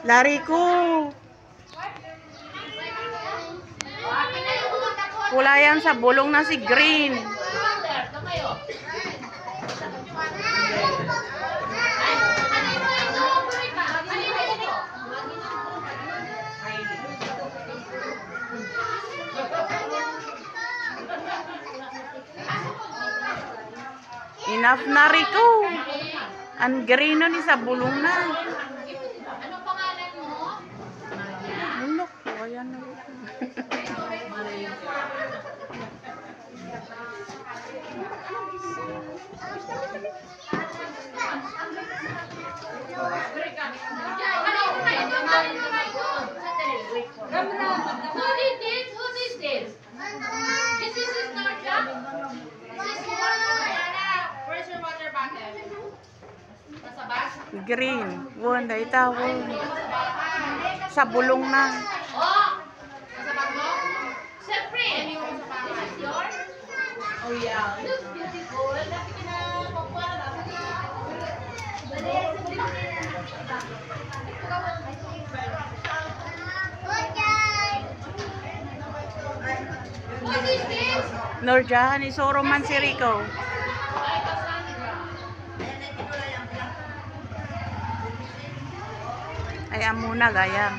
Lari ko. Kulayan sa bulong na si Green. Enough na Rico. Ang Green ni sa bulong na. Anong pangalan mo? Mulok. Ayan na. Who is this? This is Norja. This is where's your water bottle? Nasa bag? Green. Won, dahil tawon. Sa bulong na. Oh! Nasa bag mo? Siyempre! This is yours? Oh yeah. Looks beautiful. Dapat ka na kukuha na. What is this? Norja, ni Soro man si Rico. Ay, Cassandra. Ay, amuna gaya.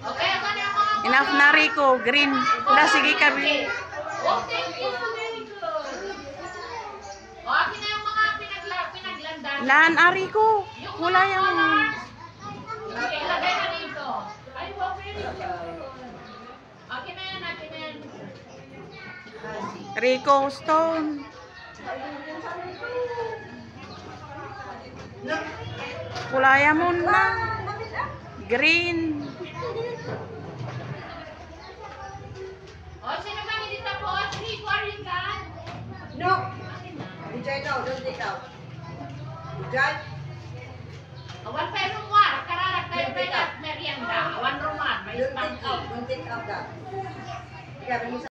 Okay, ako na ako. Enough na Rico. Green. Wala, sige kami. Oh, thank you. Very good. Oh, akin na yung mga pinaglandan. Lan, Rico. Wala yung... Okay, ilagay na dito. Ay, wow, very good. Akin na yan, akin na yan. Rico Stone. Kulaya mo na. Green. Oh, sino ba hindi tapos? Rico, are you done? No. Enjoy now, don't take out. Enjoy. Awan pa yung rumar. Kararak tayo pa yung merienda. Awan rumar. Don't take out that. Yeah,